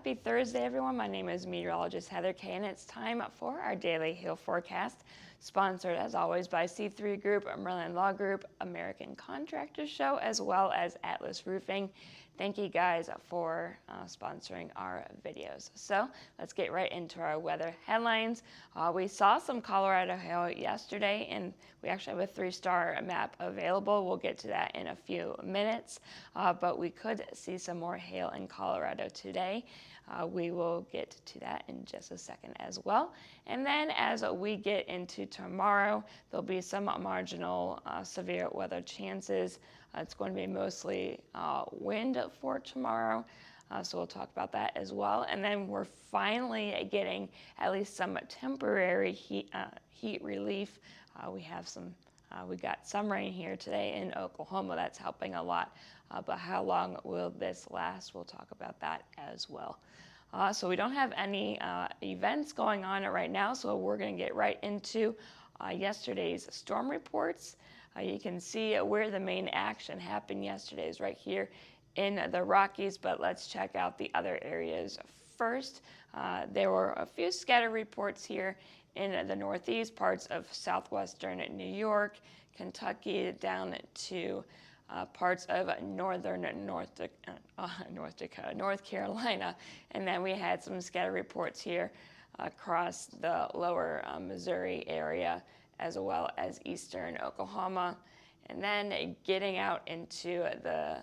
Happy Thursday, everyone. My name is meteorologist Heather Kay, and it's time for our daily hail forecast, sponsored as always by C3 Group, Merlin Law Group, American Contractors Show, as well as Atlas Roofing. Thank you guys for sponsoring our videos. So let's get right into our weather headlines. We saw some Colorado hail yesterday, and we actually have a 3-star map available. We'll get to that in a few minutes, but we could see some more hail in Colorado today. We will get to that in just a second as well. And then as we get into tomorrow, there'll be some marginal severe weather chances. It's going to be mostly wind for tomorrow, so we'll talk about that as well. And then we're finally getting at least some temporary heat relief. We got some rain here today in Oklahoma. That's helping a lot. But how long will this last? We'll talk about that as well. So we don't have any events going on right now, so we're going to get right into yesterday's storm reports. You can see where the main action happened yesterday is right here in the Rockies, but let's check out the other areas first. There were a few scatter reports here in the northeast, parts of southwestern New York, Kentucky, down to parts of northern North Carolina, and then we had some scatter reports here across the lower Missouri area, as well as eastern Oklahoma. And then getting out into the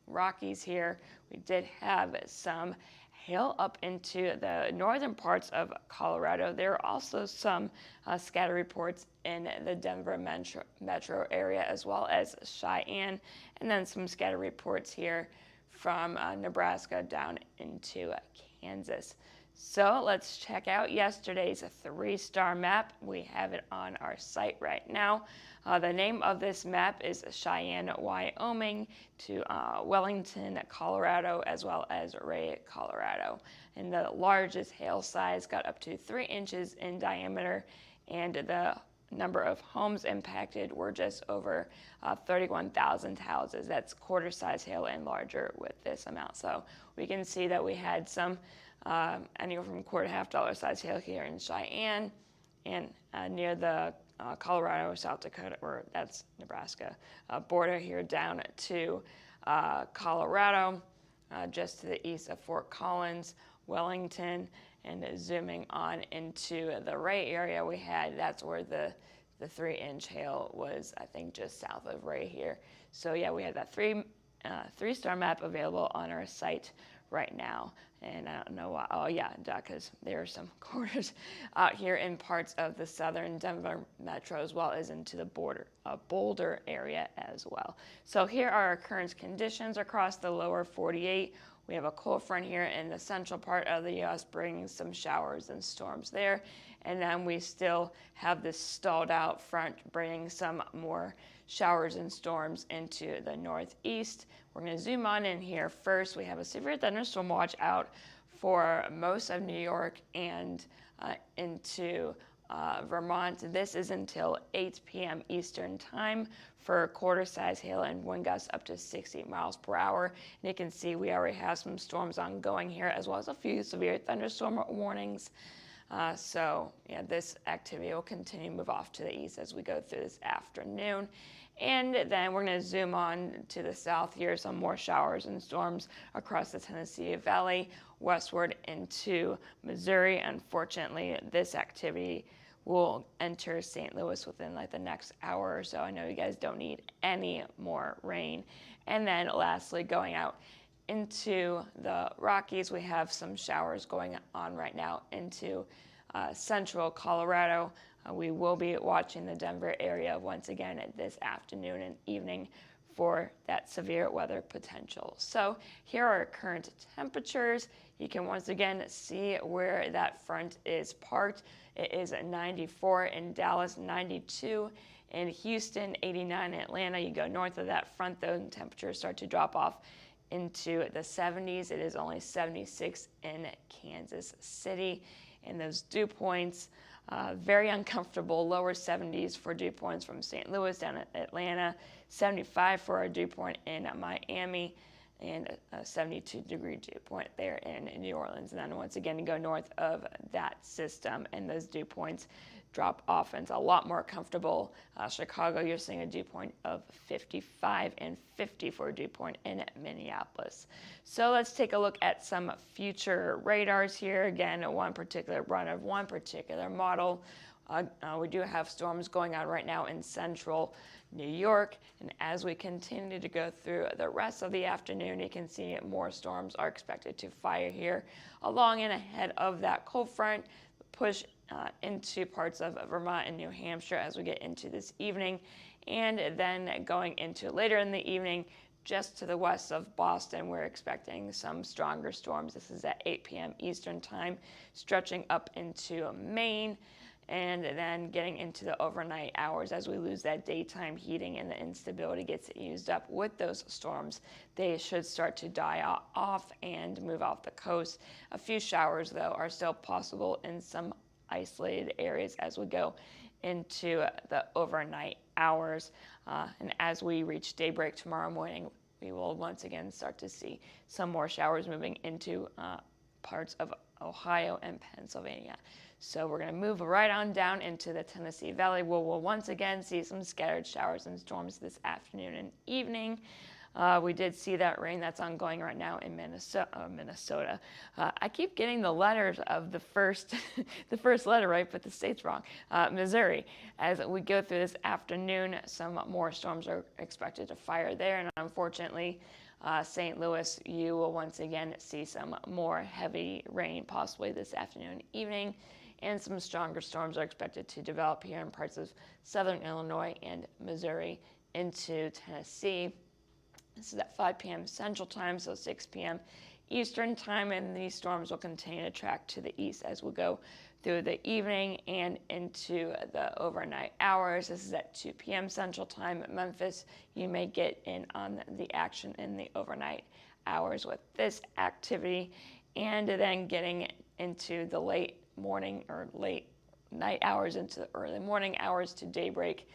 Rockies here, we did have some hail up into the northern parts of Colorado. There are also some scatter reports in the Denver metro area, as well as Cheyenne, and then some scatter reports here from Nebraska down into Kansas. So let's check out yesterday's 3-star map. We have it on our site right now. The name of this map is Cheyenne, Wyoming to Wellington, Colorado, as well as Ray, Colorado. And the largest hail size got up to 3 inches in diameter, and the number of homes impacted were just over 31,000 houses. That's quarter-size hail and larger with this amount. So we can see that we had some anywhere from quarter to half-dollar size hail here in Cheyenne and near the Colorado, South Dakota, or that's Nebraska, border here down to Colorado, just to the east of Fort Collins, Wellington, and zooming on into the Ray area we had, that's where the 3-inch hail was, I think, just south of Ray here. So yeah, we had that 3-star map available on our site right now. And I don't know why. Oh yeah, because there are some quarters out here in parts of the southern Denver metro, as well as into the Boulder area as well. So here are our current conditions across the lower 48. We have a cold front here in the central part of the U.S. bringing some showers and storms there. And then we still have this stalled out front bringing some more showers and storms into the northeast. We're going to zoom on in here first. We have a severe thunderstorm watch out for most of New York and into Vermont. This is until 8 p.m. Eastern time for quarter-size hail and wind gusts up to 60 miles per hour. And you can see we already have some storms ongoing here, as well as a few severe thunderstorm warnings. So yeah, this activity will continue to move off to the east as we go through this afternoon. And then we're going to zoom on to the south here, some more showers and storms across the Tennessee Valley, westward into Missouri. Unfortunately, this activity will enter St. Louis within like the next hour or so. I know you guys don't need any more rain. And then lastly, going out into the Rockies, we have some showers going on right now into central Colorado. We will be watching the Denver area once again this afternoon and evening for that severe weather potential. So here are our current temperatures. You can once again see where that front is parked. It is 94 in Dallas, 92 in Houston, 89 in Atlanta. You go north of that front, though, temperatures start to drop off into the 70s. It is only 76 in Kansas City. And those dew points, very uncomfortable, lower 70s for dew points from St. Louis down at Atlanta, 75 for our dew point in Miami, and a 72-degree dew point there in New Orleans. And then once again, you go north of that system, and those dew points drop off into a lot more comfortable. Chicago, you're seeing a dew point of 55 and 50 for a dew point in Minneapolis. So let's take a look at some future radars here. Again, one particular run of one particular model. We do have storms going on right now in central New York, and as we continue to go through the rest of the afternoon, you can see more storms are expected to fire here along and ahead of that cold front, push into parts of Vermont and New Hampshire as we get into this evening, and then going into later in the evening, just to the west of Boston, we're expecting some stronger storms. This is at 8 p.m. Eastern time, stretching up into Maine, and then getting into the overnight hours as we lose that daytime heating and the instability gets used up with those storms. They should start to die off and move off the coast. A few showers, though, are still possible in some isolated areas as we go into the overnight hours. And as we reach daybreak tomorrow morning, we will once again start to see some more showers moving into parts of Ohio and Pennsylvania. So we're going to move right on down into the Tennessee Valley, where we'll once again see some scattered showers and storms this afternoon and evening. We did see that rain that's ongoing right now in Minnesota. I keep getting the letters of the first letter right, but the state's wrong. Missouri. As we go through this afternoon, some more storms are expected to fire there, and unfortunately, St. Louis, you will once again see some more heavy rain possibly this afternoon and evening, and some stronger storms are expected to develop here in parts of southern Illinois and Missouri into Tennessee. This is at 5 p.m. Central Time, so 6 p.m. Eastern Time, and these storms will continue to track to the east as we go through the evening and into the overnight hours. This is at 2 p.m. Central Time. Memphis, you may get in on the action in the overnight hours with this activity, and then getting into the late morning or late night hours into the early morning hours to daybreak.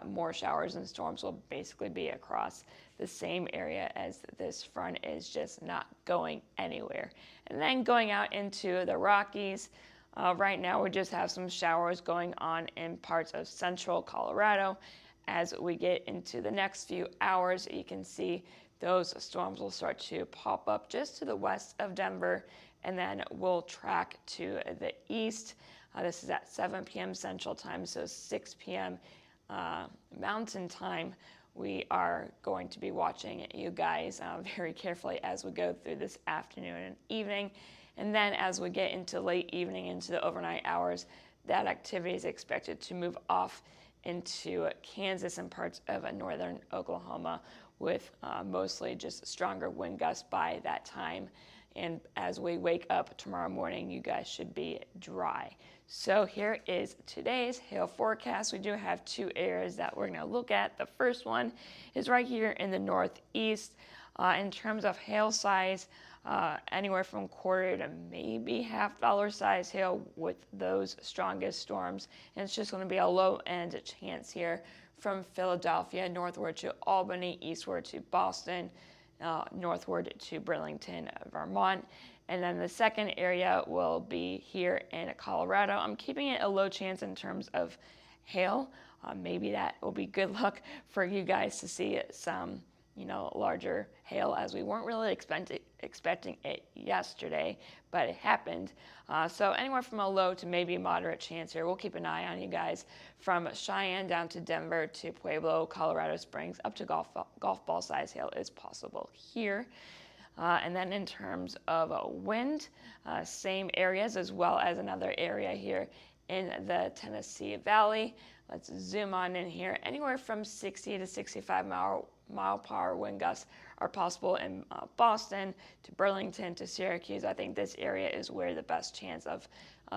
More showers and storms will basically be across the same area as this front is just not going anywhere. And then going out into the Rockies, right now we just have some showers going on in parts of central Colorado. As we get into the next few hours, you can see those storms will start to pop up just to the west of Denver, and then we'll track to the east. This is at 7 p.m. Central Time, so 6 p.m. Mountain Time. We are going to be watching you guys very carefully as we go through this afternoon and evening. And then as we get into late evening, into the overnight hours, that activity is expected to move off into Kansas and parts of northern Oklahoma with mostly just stronger wind gusts by that time. And as we wake up tomorrow morning, you guys should be dry. So here is today's hail forecast. We do have two areas that we're going to look at. The first one is right here in the northeast. In terms of hail size, anywhere from quarter to maybe $half size hail with those strongest storms. And it's just going to be a low end chance here from Philadelphia northward to Albany, eastward to Boston, northward to Burlington, Vermont. And then the second area will be here in Colorado. I'm keeping it a low chance in terms of hail. Maybe that will be good luck for you guys to see some, larger hail, as we weren't really expecting it yesterday, but it happened. So anywhere from a low to maybe moderate chance here. We'll keep an eye on you guys from Cheyenne down to Denver to Pueblo, Colorado Springs, up to golf ball size hail is possible here. And then in terms of wind, same areas as well as another area here in the Tennessee Valley. Let's zoom on in here. Anywhere from 60 to 65 mile per hour wind gusts are possible in Boston to Burlington to Syracuse. I think this area is where the best chance of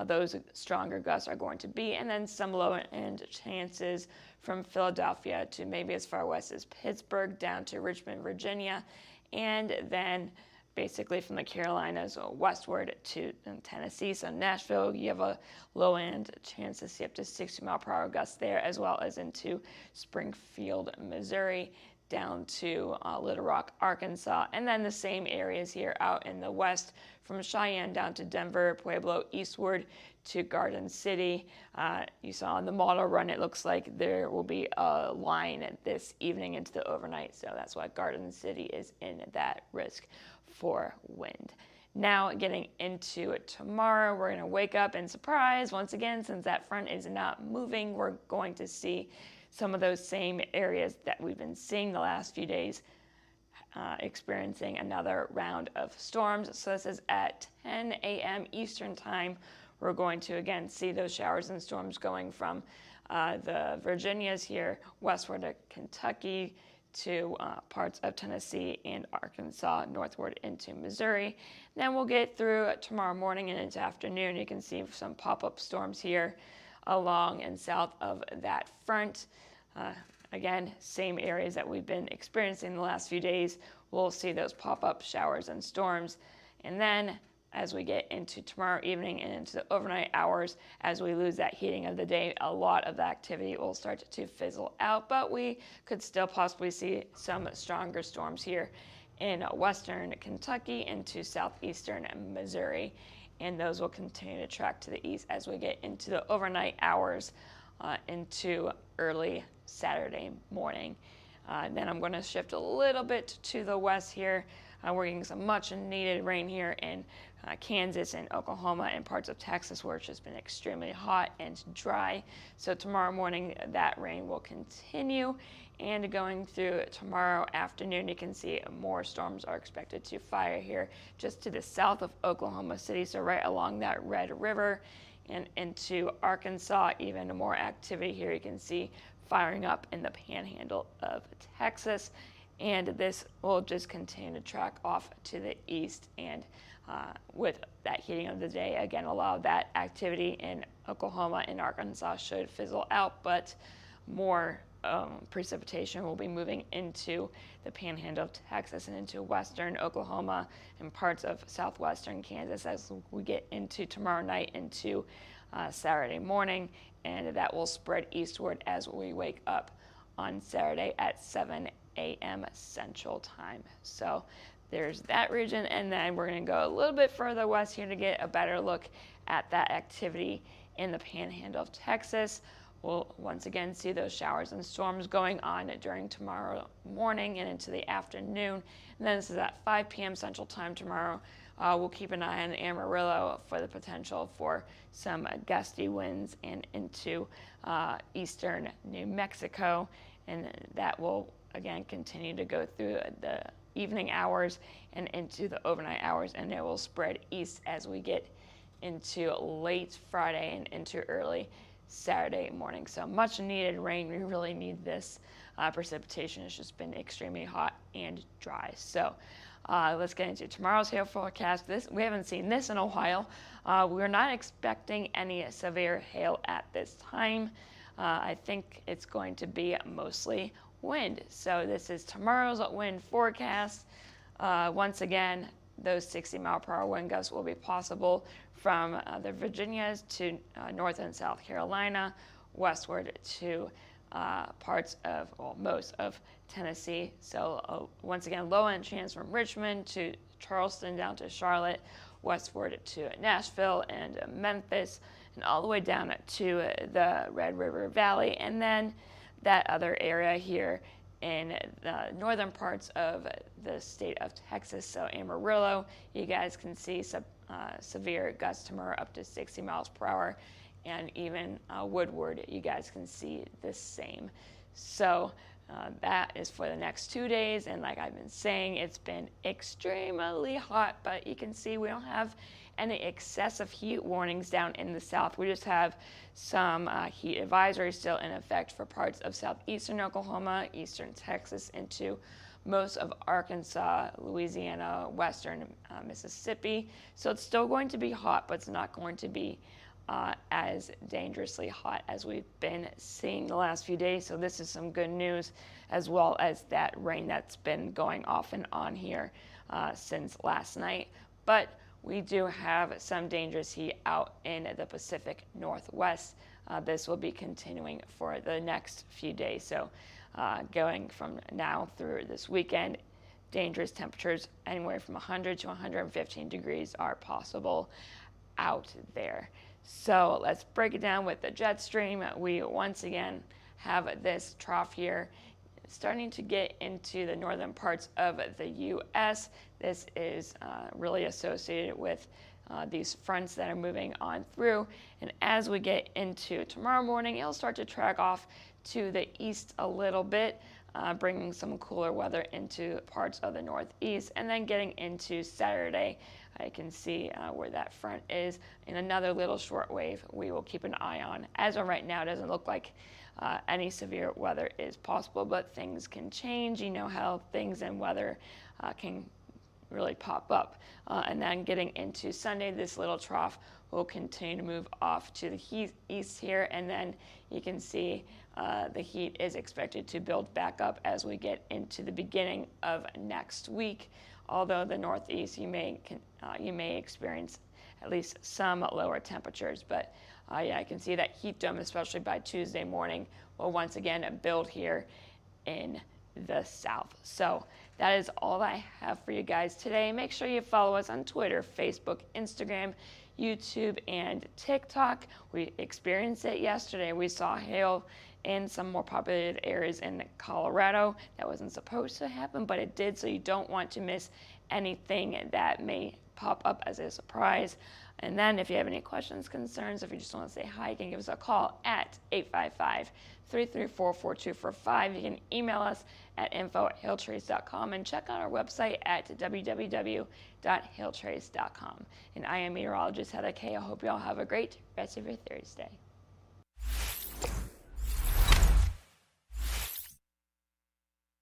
those stronger gusts are going to be. And then some low end chances from Philadelphia to maybe as far west as Pittsburgh down to Richmond, Virginia. And then basically from the Carolinas westward to Tennessee. So Nashville, you have a low end chance to see up to 60 mile per hour gusts there, as well as into Springfield, Missouri. down to Little Rock, Arkansas, and then the same areas here out in the west from Cheyenne down to Denver, Pueblo, eastward to Garden City. You saw on the model run, it looks like there will be a line this evening into the overnight, so that's why Garden City is in that risk for wind. Now getting into tomorrow, we're going to wake up and surprise once again, since that front is not moving, we're going to see some of those same areas that we've been seeing the last few days experiencing another round of storms. So this is at 10 a.m. Eastern time. We're going to again see those showers and storms going from the Virginias here westward to Kentucky to parts of Tennessee and Arkansas northward into Missouri. Then we'll get through tomorrow morning and into afternoon. You can see some pop-up storms here along and south of that front. Again, same areas that we've been experiencing the last few days. We'll see those pop-up showers and storms. And then as we get into tomorrow evening and into the overnight hours, as we lose that heating of the day, a lot of the activity will start to fizzle out, but we could still possibly see some stronger storms here in western Kentucky into southeastern Missouri. And those will continue to track to the east as we get into the overnight hours into early Saturday morning. Then I'm going to shift a little bit to the west here. We're getting some much needed rain here in Kansas and Oklahoma and parts of Texas, where it's just been extremely hot and dry. So tomorrow morning that rain will continue, and going through tomorrow afternoon you can see more storms are expected to fire here just to the south of Oklahoma City, so right along that Red River and into Arkansas. Even more activity here you can see firing up in the panhandle of Texas, and this will just continue to track off to the east, and with that heating of the day, again, a lot of that activity in Oklahoma and Arkansas should fizzle out, but more precipitation will be moving into the panhandle of Texas and into western Oklahoma and parts of southwestern Kansas as we get into tomorrow night into Saturday morning, and that will spread eastward as we wake up on Saturday at 7 a.m. Central Time. So there's that region, and then we're going to go a little bit further west here to get a better look at that activity in the panhandle of Texas. We'll once again see those showers and storms going on during tomorrow morning and into the afternoon. And then this is at 5 p.m. Central Time tomorrow. We'll keep an eye on Amarillo for the potential for some gusty winds and into eastern New Mexico, and that will again continue to go through the evening hours and into the overnight hours, and it will spread east as we get into late Friday and into early Saturday morning. So much needed rain. We really need this precipitation. It's just been extremely hot and dry. So let's get into tomorrow's hail forecast. We haven't seen this in a while. We're not expecting any severe hail at this time. I think it's going to be mostly wind. So this is tomorrow's wind forecast. Once again, those 60-mile-per-hour wind gusts will be possible from the Virginias to North and South Carolina, westward to parts of, well, most of Tennessee. So once again, low end chance from Richmond to Charleston down to Charlotte, westward to Nashville and Memphis, and all the way down to the Red River Valley, and then that other area here in the northern parts of the state of Texas. So Amarillo, you guys can see severe gusts tomorrow up to 60 miles per hour, and even Woodward, you guys can see the same. So that is for the next 2 days, and like I've been saying, it's been extremely hot, but you can see we don't have any excessive heat warnings down in the south. We just have some heat advisories still in effect for parts of southeastern Oklahoma, eastern Texas, into most of Arkansas, Louisiana, western Mississippi. So it's still going to be hot, but it's not going to be as dangerously hot as we've been seeing the last few days. So this is some good news, as well as that rain that's been going off and on here since last night. But we do have some dangerous heat out in the Pacific Northwest. This will be continuing for the next few days. So going from now through this weekend. Dangerous temperatures anywhere from 100 to 115 degrees are possible out there. So let's break it down with the jet stream. We once again have this trough here starting to get into the northern parts of the U.S. This is really associated with these fronts that are moving on through. And as we get into tomorrow morning, it'll start to track off to the east a little bit, bringing some cooler weather into parts of the northeast. And then getting into Saturday, I can see where that front is. In another little short wave we will keep an eye on. As of right now, it doesn't look like any severe weather is possible, but things can change. You know how things and weather can really pop up. And then getting into Sunday, this little trough will continue to move off to the east here, and then you can see the heat is expected to build back up as we get into the beginning of next week. Although the northeast, you may experience at least some lower temperatures, but yeah, I can see that heat dome, especially by Tuesday morning, will once again build here in the south. So that is all I have for you guys today. Make sure you follow us on Twitter, Facebook, Instagram, YouTube, and TikTok. We experienced it yesterday. We saw hail in some more populated areas in Colorado. That wasn't supposed to happen, but it did, so you don't want to miss anything that may pop up as a surprise. And then if you have any questions, concerns, if you just want to say hi, you can give us a call at 855-334-4245. You can email us at info@hailtrace.com and check out our website at www.hailtrace.com. And I am meteorologist Heather Kay. I hope you all have a great rest of your Thursday.